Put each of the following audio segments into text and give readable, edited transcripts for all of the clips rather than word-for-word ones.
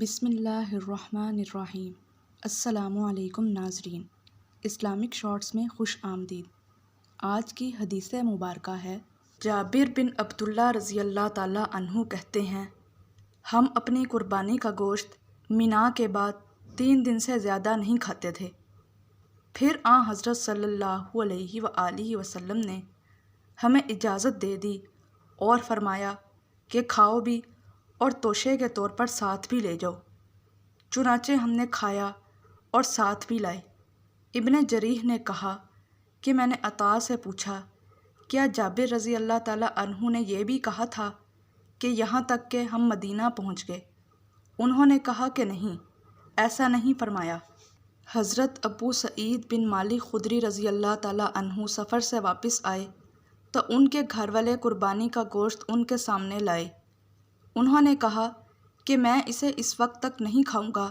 بسم اللہ الرحمن الرحیم۔ السلام علیکم ناظرین، اسلامک شارٹس میں خوش آمدید۔ آج کی حدیث مبارکہ ہے، جابر بن عبداللہ رضی اللہ تعالیٰ عنہ کہتے ہیں، ہم اپنی قربانی کا گوشت مینا کے بعد 3 دن سے زیادہ نہیں کھاتے تھے۔ پھر آن حضرت صلی اللہ علیہ وآلہ وسلم نے ہمیں اجازت دے دی اور فرمایا کہ کھاؤ بھی اور توشے کے طور پر ساتھ بھی لے جاؤ۔ چنانچہ ہم نے کھایا اور ساتھ بھی لائے۔ ابن جریح نے کہا کہ میں نے عطا سے پوچھا، کیا جابر رضی اللہ تعالیٰ عنہ نے یہ بھی کہا تھا کہ یہاں تک کہ ہم مدینہ پہنچ گئے؟ انہوں نے کہا کہ نہیں، ایسا نہیں فرمایا۔ حضرت ابو سعید بن مالک خدری رضی اللہ تعالیٰ عنہ سفر سے واپس آئے تو ان کے گھر والے قربانی کا گوشت ان کے سامنے لائے۔ انہوں نے کہا کہ میں اسے اس وقت تک نہیں کھاؤں گا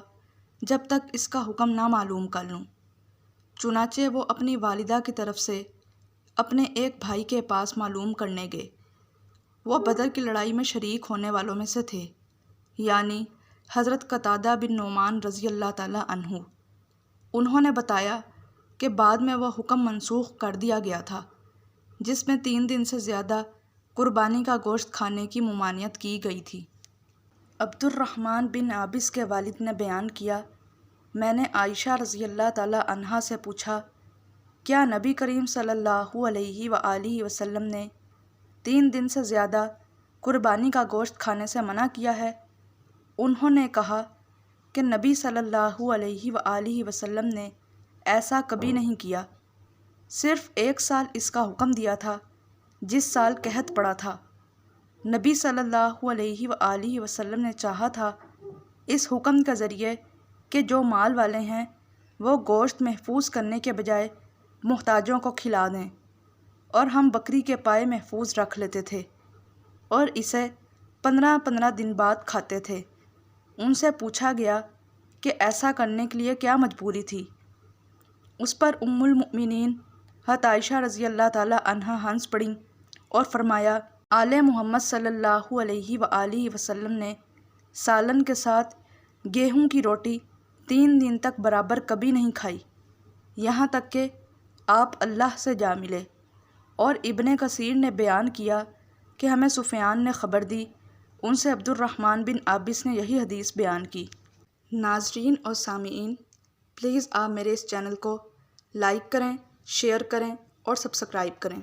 جب تک اس کا حکم نہ معلوم کر لوں۔ چنانچہ وہ اپنی والدہ کی طرف سے اپنے ایک بھائی کے پاس معلوم کرنے گئے۔ وہ بدر کی لڑائی میں شریک ہونے والوں میں سے تھے، یعنی حضرت قتادہ بن نعمان رضی اللہ تعالیٰ عنہ۔ انہوں نے بتایا کہ بعد میں وہ حکم منسوخ کر دیا گیا تھا جس میں 3 دن سے زیادہ قربانی کا گوشت کھانے کی ممانعت کی گئی تھی۔ عبد الرحمن بن عابس کے والد نے بیان کیا، میں نے عائشہ رضی اللہ تعالیٰ عنہا سے پوچھا، کیا نبی کریم صلی اللہ علیہ وآلہ وسلم نے 3 دن سے زیادہ قربانی کا گوشت کھانے سے منع کیا ہے؟ انہوں نے کہا کہ نبی صلی اللہ علیہ وآلہ وسلم نے ایسا کبھی نہیں کیا، صرف 1 سال اس کا حکم دیا تھا جس سال قحط پڑا تھا۔ نبی صلی اللہ علیہ وآلہ وسلم نے چاہا تھا اس حکم کے ذریعے کہ جو مال والے ہیں وہ گوشت محفوظ کرنے کے بجائے محتاجوں کو کھلا دیں، اور ہم بکری کے پائے محفوظ رکھ لیتے تھے اور اسے 15 دن بعد کھاتے تھے۔ ان سے پوچھا گیا کہ ایسا کرنے کے لیے کیا مجبوری تھی؟ اس پر ام المؤمنین حضرت عائشہ رضی اللہ تعالیٰ عنہا ہنس پڑیں اور فرمایا، آل محمد صلی اللہ علیہ وآلہ وسلم نے سالن کے ساتھ گیہوں کی روٹی 3 دن تک برابر کبھی نہیں کھائی، یہاں تک کہ آپ اللہ سے جا ملے۔ اور ابن کثیر نے بیان کیا کہ ہمیں سفیان نے خبر دی، ان سے عبد الرحمن بن عابس نے یہی حدیث بیان کی۔ ناظرین اور سامعین، پلیز آپ میرے اس چینل کو لائک کریں، شیئر کریں اور سبسکرائب کریں۔